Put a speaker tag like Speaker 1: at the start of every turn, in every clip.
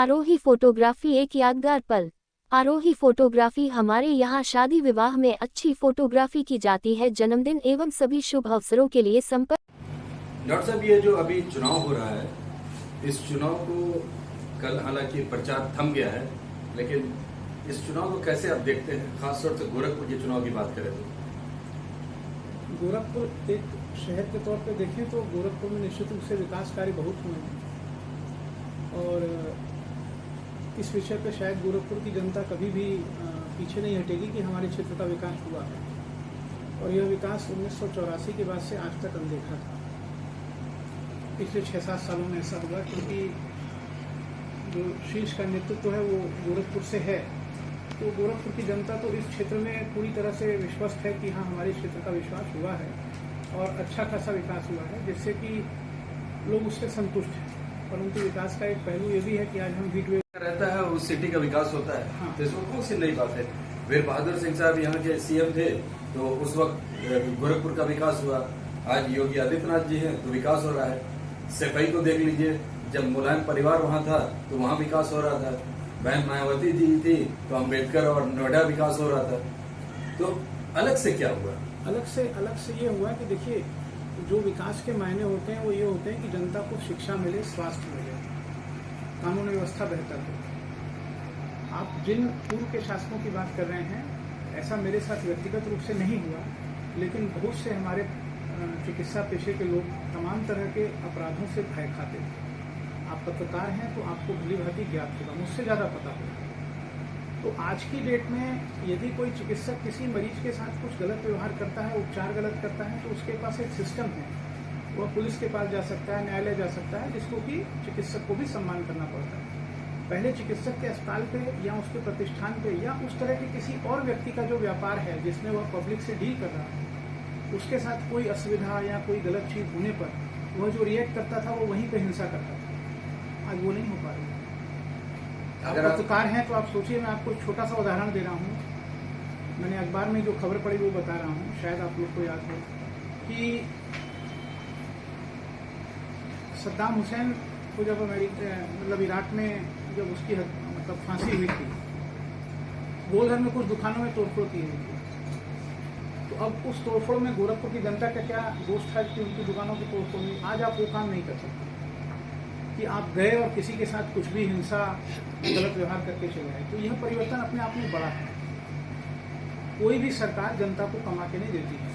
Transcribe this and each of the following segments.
Speaker 1: आरोही photography एक यादगार पल। आरोही फोटोग्राफी हमारे यहाँ शादी विवाह में अच्छी फोटोग्राफी की जाती है। जन्मदिन एवं सभी शुभ अवसरों के लिए संपर्क।
Speaker 2: डॉक्टर साहब, ये जो अभी चुनाव हो रहा है, इस चुनाव को कल हालांकि प्रचार थम गया है, लेकिन इस चुनाव को कैसे आप देखते हैं, खासतौर से गोरखपुर के चुनाव की बात करें तो?
Speaker 3: गोरखपुर एक शहर के तौर पे देखें तो गोरखपुर में निश्चित रूप से विकास कार्य बहुत हुए हैं और इस विषय पे शायद गोरखपुर की जनता कभी भी पीछे नहीं हटेगी कि हमारे क्षेत्र का विकास हुआ है। और यह विकास 1984 के बाद से आज तक अनदेखा था। पिछले 6-7 सालों में ऐसा हुआ क्योंकि जो शीर्ष का नेतृत्व है वो गोरखपुर से है, तो गोरखपुर की जनता तो इस क्षेत्र में पूरी तरह से विश्वस्त है कि हाँ, हमारे क्षेत्र का विकास हुआ है और अच्छा खासा विकास हुआ है, जिससे कि लोग उससे संतुष्ट हैं। परंतु विकास का एक पहलू ये भी है कि आज हम वीडियो
Speaker 2: रहता है, उस सिटी का विकास होता है।
Speaker 3: हाँ।
Speaker 2: तो इसमें कौन सी नई बात है? वीर बहादुर सिंह साहब यहाँ के सीएम थे तो उस वक्त गोरखपुर का विकास हुआ। आज योगी आदित्यनाथ जी हैं तो विकास हो रहा है। सफाई को देख लीजिए, जब मुलायम परिवार वहाँ था तो वहाँ विकास हो रहा था। बहन मायावती जी थी तो अम्बेडकर और नोएडा विकास हो रहा था। तो अलग से क्या हुआ? अलग
Speaker 3: से ये हुआ कि देखिए, जो विकास के मायने होते हैं वो ये होते हैं कि जनता को शिक्षा मिले, स्वास्थ्य मिले, कानून व्यवस्था बेहतर हो। आप जिन पूर्व के शासकों की बात कर रहे हैं, ऐसा मेरे साथ व्यक्तिगत रूप से नहीं हुआ, लेकिन बहुत से हमारे चिकित्सा पेशे के लोग तमाम तरह के अपराधों से भय खाते थे। आप पत्रकार हैं तो आपको भली भांति ज्ञात होगा, मुझसे ज़्यादा पता होगा। तो आज की डेट में यदि कोई चिकित्सक किसी मरीज के साथ कुछ गलत व्यवहार करता है, उपचार गलत करता है, तो उसके पास एक सिस्टम है, वह पुलिस के पास जा सकता है, न्यायालय जा सकता है, जिसको कि चिकित्सक को भी सम्मान करना पड़ता है। पहले चिकित्सक के अस्पताल पे या उसके प्रतिष्ठान पे या उस तरह के किसी और व्यक्ति का जो व्यापार है जिसमें वह पब्लिक से डील कर रहा है, उसके साथ कोई असुविधा या कोई गलत चीज होने पर वह जो रिएक्ट करता था वो वहीं पर हिंसा करता था। आज वो नहीं हो पा रही। आप पत्रकार हैं तो आप सोचिए, मैं आपको छोटा सा उदाहरण दे रहा हूँ। मैंने अखबार में जो खबर पढ़ी वो बता रहा हूँ, शायद आप लोग को याद हो कि सद्दाम हुसैन को जब मतलब इराक में जब उसकी मतलब फांसी हुई थी, गोलघर में कुछ दुकानों में तोड़फोड़ की हुई थी। तो अब उस तोड़फोड़ में गोरखपुर की जनता का क्या दोष था कि उनकी दुकानों की तोड़फोड़ हुई? आज आप वो काम नहीं कर सकते कि आप गए और किसी के साथ कुछ भी हिंसा, गलत व्यवहार करके चले आए। तो यह परिवर्तन अपने आप में बड़ा है। कोई भी सरकार जनता को कमा के नहीं देती है,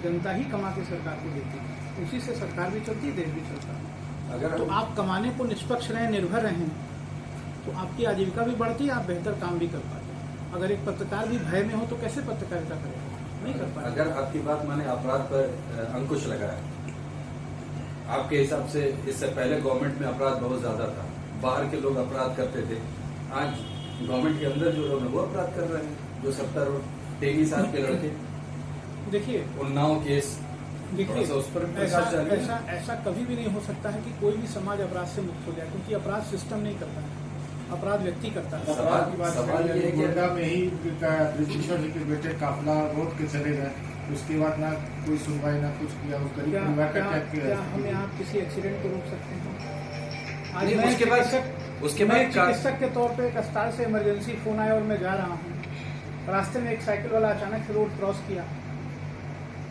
Speaker 3: जनता ही कमा के सरकार को देती है। उसी से सरकार भी चलती है, देश भी चलता है। अगर तो आप कमाने को निष्पक्ष रहें, निर्भर रहें, तो आपकी आजीविका भी बढ़ती है, आप बेहतर काम भी कर पाते हैं। अगर एक पत्रकार भी भय में हो तो कैसे पत्रकारिता करेगा? नहीं कर पाएगा।
Speaker 2: अगर आपकी बात माने अपराध पर अंकुश लगा है, आपके हिसाब से इससे पहले गवर्नमेंट में अपराध बहुत ज्यादा था, बाहर के लोग अपराध करते थे। आज गवर्नमेंट के अंदर जो लोग हैं वो अपराध कर रहे हैं। जो 70-23 साल के लड़के,
Speaker 3: देखिए
Speaker 2: उन्नाव केस,
Speaker 3: देखिए
Speaker 2: उस पर
Speaker 3: ऐसा कभी भी नहीं हो सकता है कि कोई भी समाज अपराध से मुक्त हो जाए, क्योंकि अपराध सिस्टम नहीं करता है, अपराध व्यक्ति करता है।
Speaker 4: सवाल की बात गोड्डा में ही ब्रिटिशर के बेटे काफिला रोड के चले गए, उसके बाद ना कोई सुनवाई ना कुछ किया।
Speaker 3: क्या हम यहाँ किसी एक्सीडेंट को रोक सकते हैं? आज मैं
Speaker 2: उसके बाद
Speaker 3: चिकित्सक के तौर पे एक अस्पताल से इमरजेंसी फोन आया और मैं जा रहा हूँ, रास्ते में एक साइकिल वाला अचानक से रोड क्रॉस किया,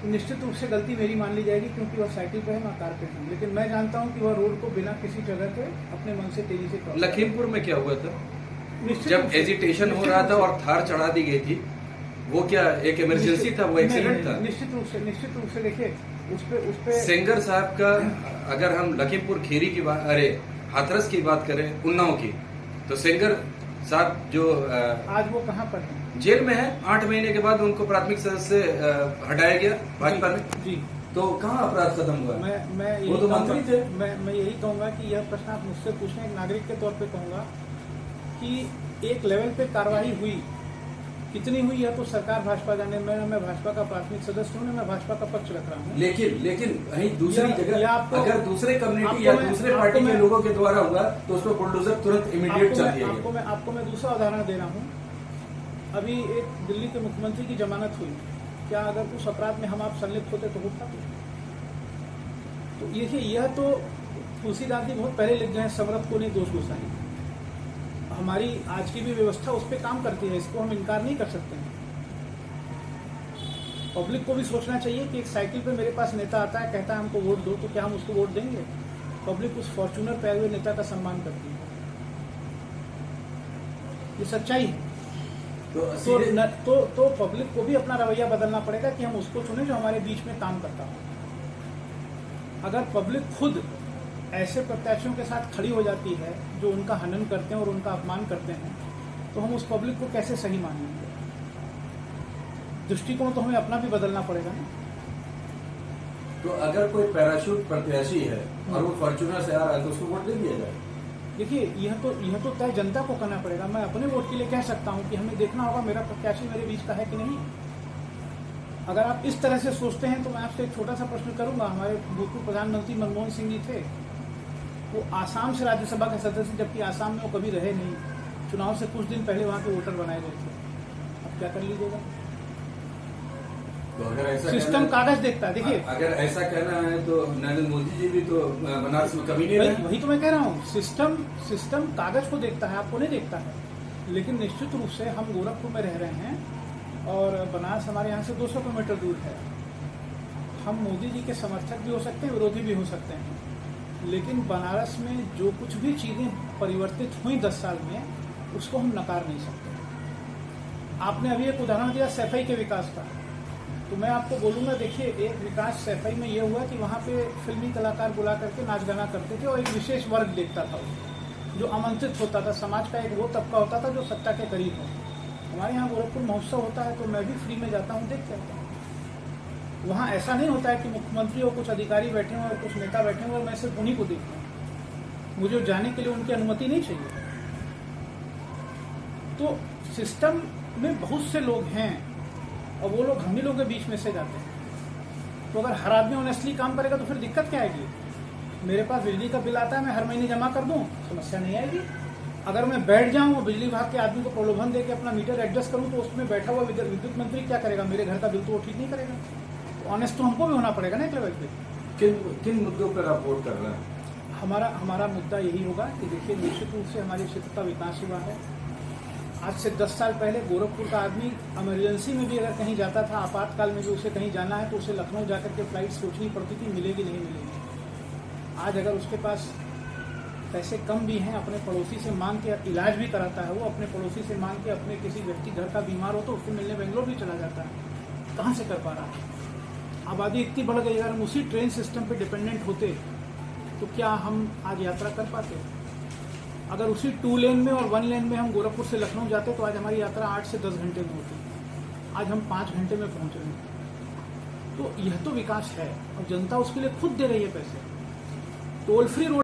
Speaker 3: तो निश्चित रूप से गलती मेरी मान ली जाएगी, क्योंकि वह साइकिल पे है, मैं कार पे हूँ। लेकिन मैं जानता हूँ कि वह रोड को बिना किसी जगह पे अपने मन से तेजी से क्रॉस।
Speaker 2: लखीमपुर में क्या हुआ था? जब एजिटेशन हो रहा था और थार चढ़ा दी गई थी, वो क्या एक इमरजेंसी था? वो एक्सीडेंट था?
Speaker 3: निश्चित रूप से देखिए, उस पे
Speaker 2: सेंगर साहब का, अगर हम लखीमपुर खीरी की बात, अरे हाथरस की बात करें, उन्नाव की, तो सेंगर साहब जो
Speaker 3: आज वो कहाँ पर है?
Speaker 2: जेल में है। 8 महीने के बाद उनको प्राथमिक सदस्य से हटाया गया भाजपा ने।
Speaker 3: जी,
Speaker 2: तो कहाँ अपराध खत्म हुआ?
Speaker 3: वो
Speaker 2: तो मंत्री थे।
Speaker 3: मैं यही कहूंगा कि यह प्रश्न आप मुझसे पूछें, एक नागरिक के तौर पे कहूंगा कि एक लेवल पे कार्रवाई हुई, कितनी हुई है तो सरकार भाजपा जाने। मैं भाजपा का प्राथमिक सदस्य हूँ, मैं भाजपा का पक्ष रख रहा हूँ।
Speaker 2: लेकिन कहीं दूसरी जगह अगर दूसरे कम्युनिटी या दूसरे पार्टी के लोगों के द्वारा हुआ तो उस पर बुलडोजर तुरंत इमीडिएट चल दिया गया।
Speaker 3: आपको मैं दूसरा उदाहरण दे रहा हूँ। अभी एक दिल्ली के मुख्यमंत्री की जमानत हुई, क्या अगर उस अपराध में हम आप संलिप्त होते तो होता? तो देखिए, यह तो तुलसीदास जी बहुत पहले लिख गए, समरथ को नहीं दोष गुसाई। हमारी आज की भी व्यवस्था उस पर काम करती है, इसको हम इनकार नहीं कर सकते हैं। पब्लिक को भी सोचना चाहिए कि एक साइकिल पे मेरे पास नेता आता है, कहता है हमको वोट दो, तो क्या हम उसको वोट देंगे? पब्लिक उस फॉर्च्यूनर पे आए हुए नेता का सम्मान करती है, ये सच्चाई है। तो पब्लिक को भी अपना रवैया बदलना पड़ेगा कि हम उसको चुने जो हमारे बीच में काम करता हो। अगर पब्लिक खुद ऐसे प्रत्याशियों के साथ खड़ी हो जाती है जो उनका हनन करते हैं और उनका अपमान करते हैं, तो हम उस पब्लिक को कैसे सही मानेंगे? दृष्टिकोण तो हमें अपना भी बदलना पड़ेगा ना।
Speaker 2: तो अगर कोई पैराशूट प्रत्याशी है और वो फॉर्च्यूनर से आ रहा है तो उसको वोट दे दिया जाए?
Speaker 3: देखिए, यह तो तय जनता को करना पड़ेगा। मैं अपने वोट के लिए कह सकता हूं कि हमें देखना होगा मेरा प्रत्याशी मेरे बीच का है कि नहीं। अगर आप इस तरह से सोचते हैं तो मैं आपसे एक छोटा सा प्रश्न करूंगा। हमारे भूतपूर्व प्रधानमंत्री मनमोहन सिंह जी थे, वो आसाम से राज्यसभा के सदस्य, जबकि आसाम में वो कभी रहे नहीं, चुनाव से कुछ दिन पहले वहां के वोटर बनाए गए थे। अब क्या कर लीजिएगा?
Speaker 2: तो अगर ऐसा
Speaker 3: सिस्टम कागज देखता है। देखिए,
Speaker 2: अगर ऐसा कहना है तो नरेंद्र मोदी जी भी तो बनारस में कभी नहीं रहे।
Speaker 3: वही तो मैं कह रहा हूँ, सिस्टम कागज को देखता है, आपको नहीं देखता है। लेकिन निश्चित रूप से हम गोरखपुर में रह रहे हैं और बनारस हमारे यहाँ से 200 किलोमीटर दूर है। हम मोदी जी के समर्थक भी हो सकते हैं, विरोधी भी हो सकते हैं, लेकिन बनारस में जो कुछ भी चीजें परिवर्तित हुई 10 साल में, उसको हम नकार नहीं सकते। आपने अभी एक उदाहरण दिया सैफई के विकास का, तो मैं आपको बोलूंगा, देखिए, एक विकास सैफई में ये हुआ कि वहाँ पे फिल्मी कलाकार बुला करके नाच गाना करते थे और एक विशेष वर्ग देखता था जो आमंत्रित होता था। समाज का एक वो तबका होता था जो सत्ता के करीब हो। हमारे यहाँ गोरखपुर महोत्सव होता है तो मैं भी फ्री में जाता हूँ, देख के आता हूँ। वहाँ ऐसा नहीं होता है कि मुख्यमंत्री और कुछ अधिकारी बैठे हुए और कुछ नेता बैठे हुए और मैं सिर्फ उन्हीं को देखता हूँ। मुझे जाने के लिए उनकी अनुमति नहीं चाहिए। तो सिस्टम में बहुत से लोग हैं और वो लोग हम ही लोगों के बीच में से जाते हैं। तो अगर हर आदमी ऑनेस्टली काम करेगा तो फिर दिक्कत क्या आएगी? मेरे पास बिजली का बिल आता है, मैं हर महीने जमा कर दूं, समस्या नहीं आएगी। अगर मैं बैठ जाऊं और बिजली विभाग के आदमी को प्रलोभन देके अपना मीटर एडजस्ट करूं, तो उसमें बैठा हुआ विद्युत मंत्री क्या करेगा? मेरे घर का बिल तो वो ठीक नहीं करेगा। तो ऑनेस्ट तो हमको भी होना पड़ेगा ना एक लेवल पे।
Speaker 2: किन मुद्दों पर आप वोट कर रहे हैं?
Speaker 3: हमारा मुद्दा यही होगा कि देखिए, निश्चित रूप से हमारे क्षेत्र का विकास हुआ है। आज से 10 साल पहले गोरखपुर का आदमी इमरजेंसी में भी अगर कहीं जाता था, आपातकाल में भी उसे कहीं जाना है तो उसे लखनऊ जाकर के फ्लाइट सोचनी पड़ती थी, मिलेगी नहीं मिलेगी। आज अगर उसके पास पैसे कम भी हैं, अपने पड़ोसी से मांग के इलाज भी कराता है, वो अपने पड़ोसी से मांग के अपने किसी व्यक्ति घर का बीमार हो तो उससे मिलने बेंगलोर भी चला जाता है। कहाँ से कर पा रहा है? आबादी इतनी बढ़ गई, अगर हम उसी ट्रेन सिस्टम पे डिपेंडेंट होते तो क्या हम आज यात्रा कर पाते? अगर उसी 2 लेन में और 1 लेन में हम गोरखपुर से लखनऊ जाते तो आज हमारी यात्रा 8 से 10 घंटे में होती। आज हम 5 घंटे में पहुंच रहे हैं। तो यह तो विकास है और जनता उसके लिए खुद दे रही है पैसे। Toll free road